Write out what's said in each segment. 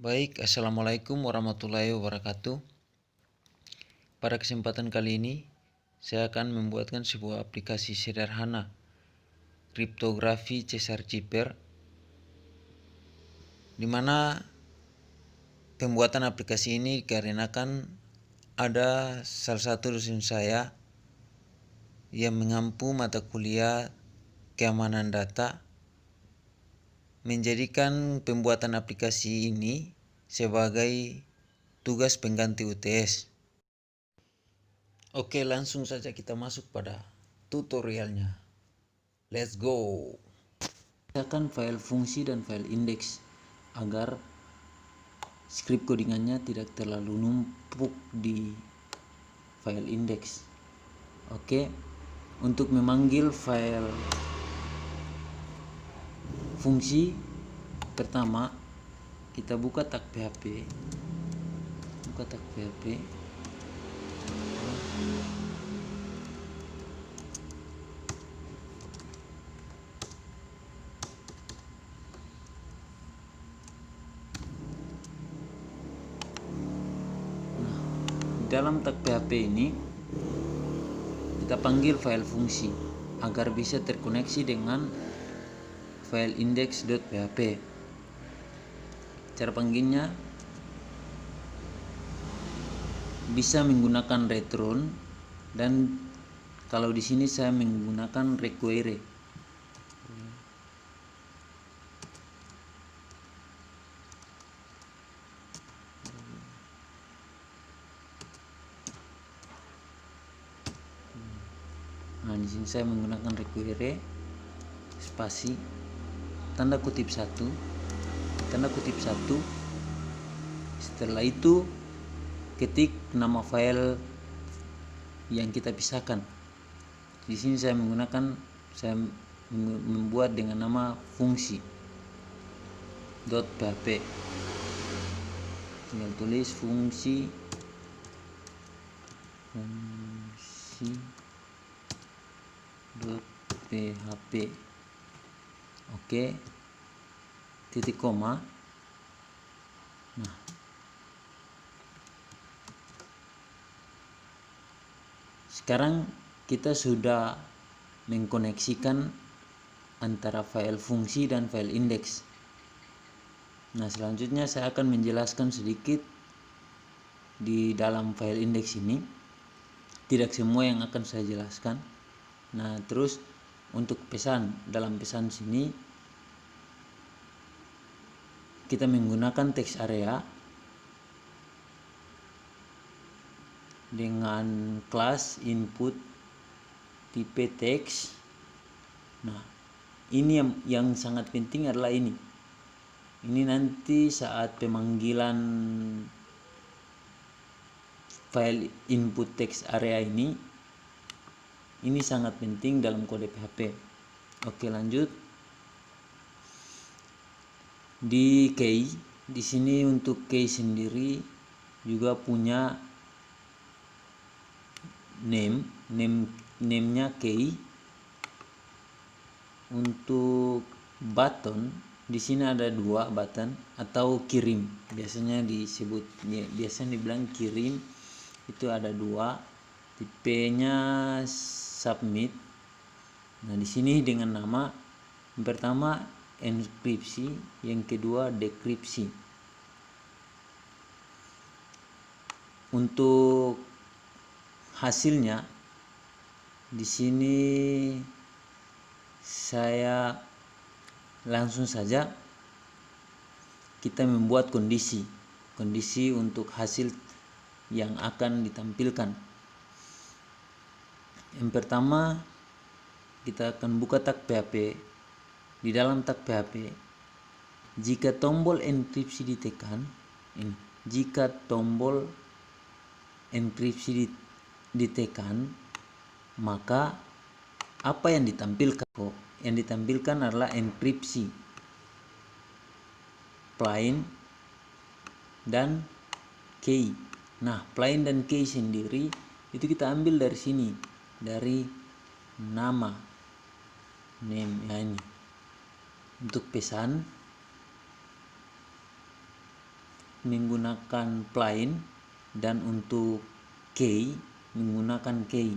Baik, Assalamualaikum warahmatullahi wabarakatuh. Pada kesempatan kali ini, saya akan membuatkan sebuah aplikasi sederhana kriptografi Cesar Cipher, di mana pembuatan aplikasi ini dikarenakan ada salah satu dosen saya yang mengampu mata kuliah keamanan data, menjadikan pembuatan aplikasi ini sebagai tugas pengganti UTS. Oke, langsung saja kita masuk pada tutorialnya. Let's go. Gunakan file fungsi dan file indeks agar script codingannya tidak terlalu numpuk di file indeks. Oke, untuk memanggil file fungsi, pertama kita buka tag PHP. Dalam tag PHP ini kita panggil file fungsi agar bisa terkoneksi dengan file index.php. Cara panggilnya bisa menggunakan return, dan kalau di sini saya menggunakan require. Nah, di sini saya menggunakan require spasi tanda kutip 1. Setelah itu ketik nama file yang kita pisahkan. Di sini saya membuat dengan nama fungsi .php. Tinggal tulis fungsi .php. Oke, titik koma. Nah, sekarang kita sudah mengkoneksikan antara file fungsi dan file indeks. Nah, selanjutnya saya akan menjelaskan sedikit di dalam file indeks ini. Tidak semua yang akan saya jelaskan. Nah, terus untuk pesan, dalam pesan sini kita menggunakan text area dengan kelas input tipe teks. Nah, ini yang sangat penting adalah ini. Ini nanti saat pemanggilan file input text area ini sangat penting dalam kode PHP. Oke, lanjut. Di key, di sini untuk key sendiri juga punya name-nya key. Untuk button, di sini ada 2 button atau kirim. Biasanya dibilang kirim, itu ada 2. Tipenya submit. Nah, di sini dengan nama yang pertama enkripsi, yang kedua dekripsi. Untuk hasilnya di sini saya langsung saja kita membuat kondisi untuk hasil yang akan ditampilkan. Yang pertama, kita akan buka tag PHP. Di dalam tag PHP, jika tombol enkripsi ditekan, maka apa yang ditampilkan? Yang ditampilkan adalah enkripsi, plain, dan key. Nah, plain dan key sendiri itu kita ambil dari sini, dari nama name ya ini. Untuk pesan menggunakan plain dan untuk key menggunakan key.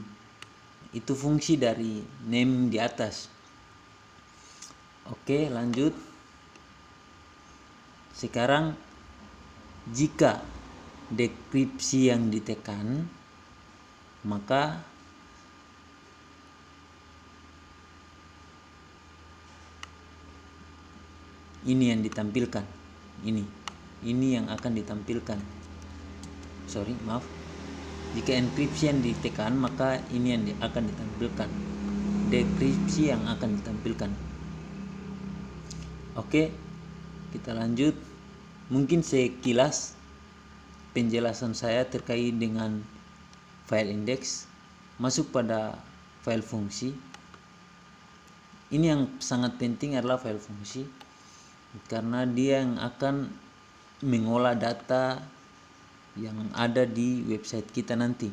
Itu fungsi dari name di atas. Oke, lanjut. Sekarang jika deskripsi yang ditekan, maka ini yang ditampilkan. Ini yang akan ditampilkan. Jika enkripsi yang ditekan, maka ini yang akan ditampilkan. Dekripsi yang akan ditampilkan. Oke, kita lanjut. Mungkin sekilas penjelasan saya terkait dengan file index masuk pada file fungsi. Ini yang sangat penting adalah file fungsi, karena dia yang akan mengolah data yang ada di website kita nanti.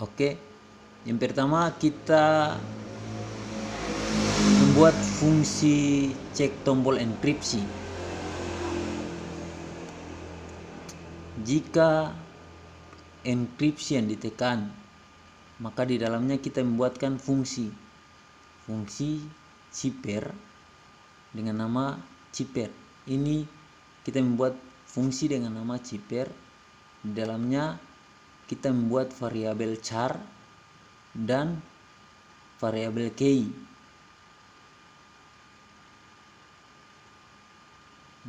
Oke, yang pertama kita membuat fungsi cek tombol enkripsi. Jika enkripsi yang ditekan, maka di dalamnya kita membuatkan fungsi cipher dengan nama cipher. Ini kita membuat fungsi dengan nama cipher. Di dalamnya kita membuat variabel char dan variabel key.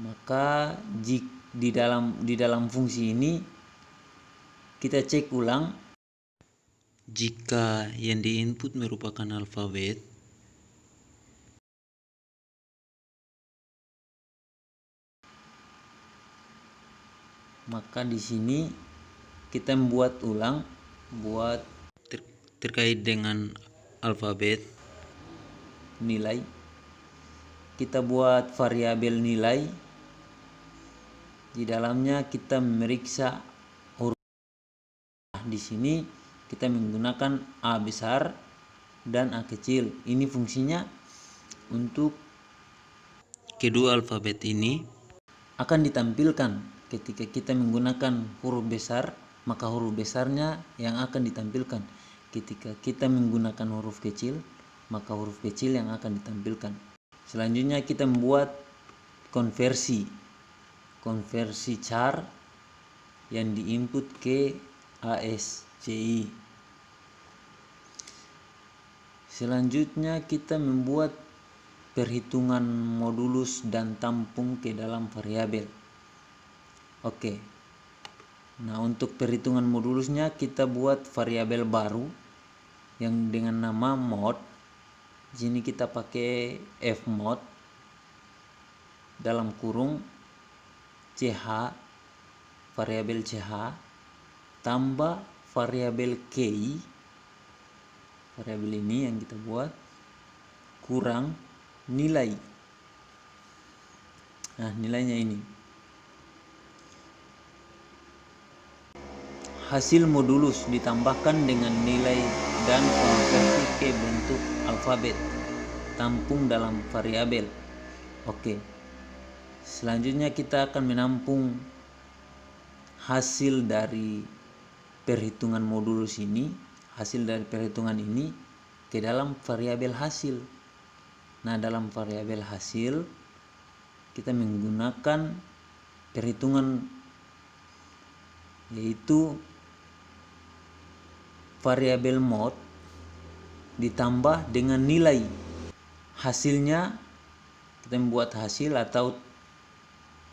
Maka di dalam fungsi ini kita cek ulang. Jika yang diinput merupakan alfabet, maka di sini kita membuat ulang terkait dengan alfabet nilai. Kita buat variabel nilai. Di dalamnya kita memeriksa huruf. Di sini kita menggunakan A besar dan A kecil. Ini fungsinya untuk kedua alfabet ini akan ditampilkan ketika kita menggunakan huruf besar, maka huruf besarnya yang akan ditampilkan. Ketika kita menggunakan huruf kecil, maka huruf kecil yang akan ditampilkan. Selanjutnya kita membuat konversi char yang diinput ke ASCII. Selanjutnya kita membuat perhitungan modulus dan tampung ke dalam variabel. Oke. Nah, untuk perhitungan modulusnya kita buat variabel baru yang dengan nama mod. Di sini kita pakai fmod dalam kurung ch, variabel ch tambah variabel key, variabel ini yang kita buat, kurang nilai. Nah, nilainya ini. Hasil modulus ditambahkan dengan nilai dan konversi ke bentuk alfabet, tampung dalam variabel. Oke. Selanjutnya kita akan menampung hasil dari perhitungan modulus ini, hasil dari perhitungan ini ke dalam variabel hasil. Nah, dalam variabel hasil kita menggunakan perhitungan, yaitu variabel mod ditambah dengan nilai. Hasilnya kita membuat hasil atau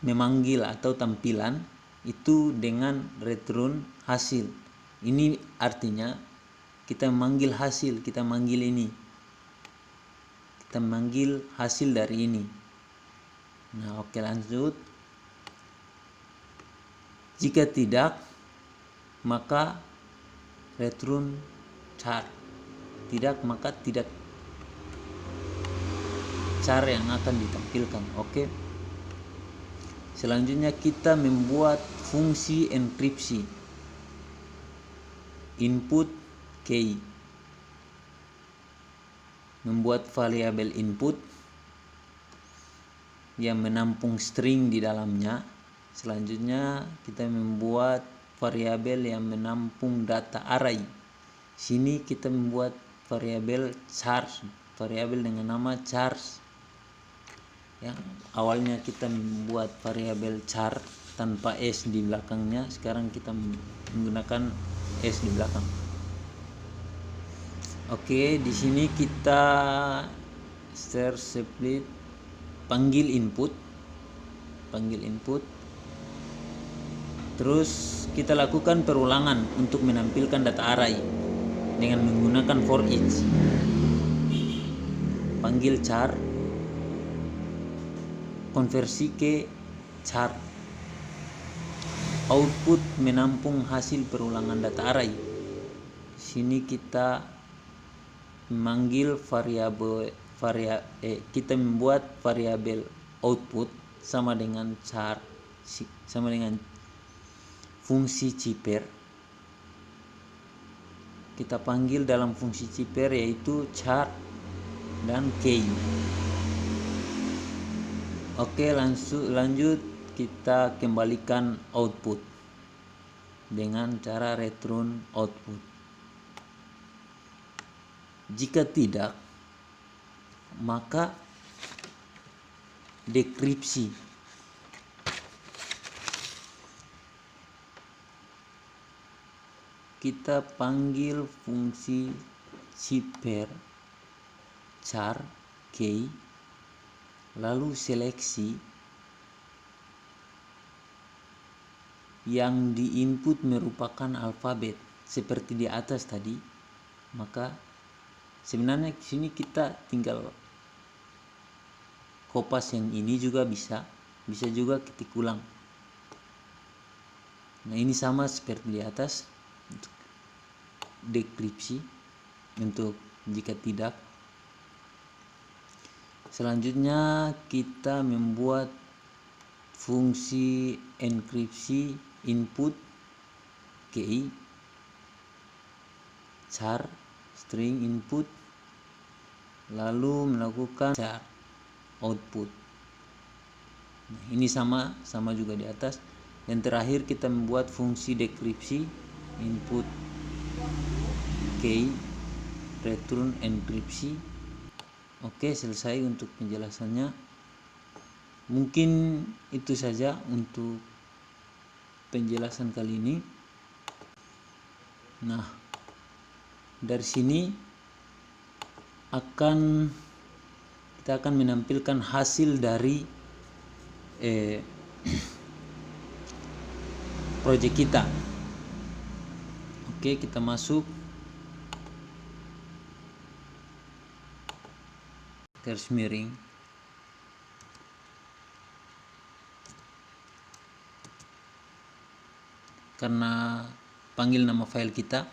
memanggil atau tampilan itu dengan return hasil. Ini artinya kita memanggil hasil, kita manggil ini. Kita memanggil hasil dari ini. Nah, oke, lanjut. Jika tidak, maka return char. Tidak, maka tidak char yang akan ditampilkan. Oke. Selanjutnya kita membuat fungsi enkripsi. Input key. Membuat variabel input yang menampung string di dalamnya. Selanjutnya kita membuat variabel yang menampung data array. Sini kita membuat variabel charge, variabel dengan nama charge. Yang awalnya kita membuat variabel char tanpa s di belakangnya, sekarang kita menggunakan s di belakang. Oke, di sini kita start split panggil input. Terus kita lakukan perulangan untuk menampilkan data array dengan menggunakan for each. Panggil char, konversi ke char. Output menampung hasil perulangan data array. Sini kita memanggil kita membuat variabel output sama dengan char, sama dengan fungsi ciper. Kita panggil dalam fungsi ciper yaitu char dan key. Oke, lanjut kita kembalikan output dengan cara return output. Jika tidak, maka dekripsi. Kita panggil fungsi ciper char key, lalu seleksi yang diinput merupakan alfabet seperti di atas tadi. Maka sebenarnya di sini kita tinggal kopas yang ini juga bisa juga ketik ulang. Nah, ini sama seperti di atas untuk dekripsi, untuk jika tidak. Selanjutnya kita membuat fungsi enkripsi input key char string input, lalu melakukan char output. Nah, ini sama juga di atas. Dan terakhir kita membuat fungsi dekripsi input key return enkripsi. Oke, selesai untuk penjelasannya. Mungkin itu saja untuk penjelasan kali ini. Nah, dari sini kita akan menampilkan hasil dari proyek kita. Oke, kita masuk garis miring, karena panggil nama file kita,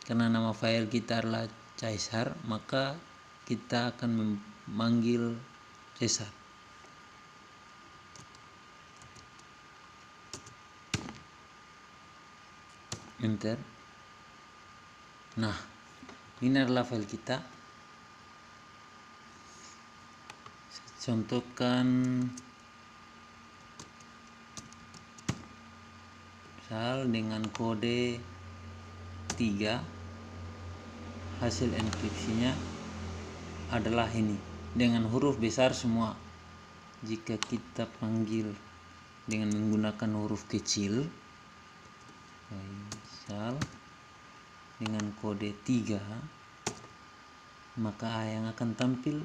karena nama file kita adalah Caesar, maka kita akan memanggil Caesar. Enter. Nah, ini adalah file kita. Saya contohkan misal dengan kode 3, hasil enkripsinya adalah ini dengan huruf besar semua. Jika kita panggil dengan menggunakan huruf kecil, misal dengan kode 3, maka yang akan tampil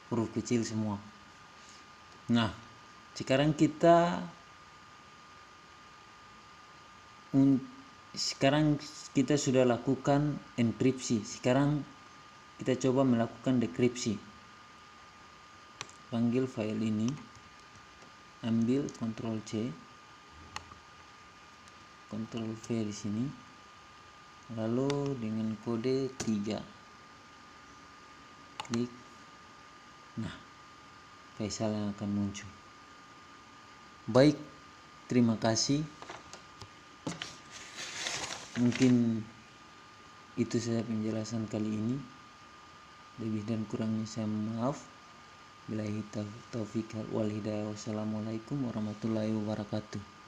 huruf kecil semua. Nah, sekarang kita sudah lakukan enkripsi. Sekarang kita coba melakukan dekripsi. Panggil file ini, ambil Ctrl C, Ctrl V di sini, lalu dengan kode 3 klik. Nah, Faisal yang akan muncul. Baik, terima kasih. Mungkin itu saja penjelasan kali ini. Lebih dan kurangnya saya maaf. Billahi taufiq wal hidayah. Wassalamualaikum warahmatullahi wabarakatuh.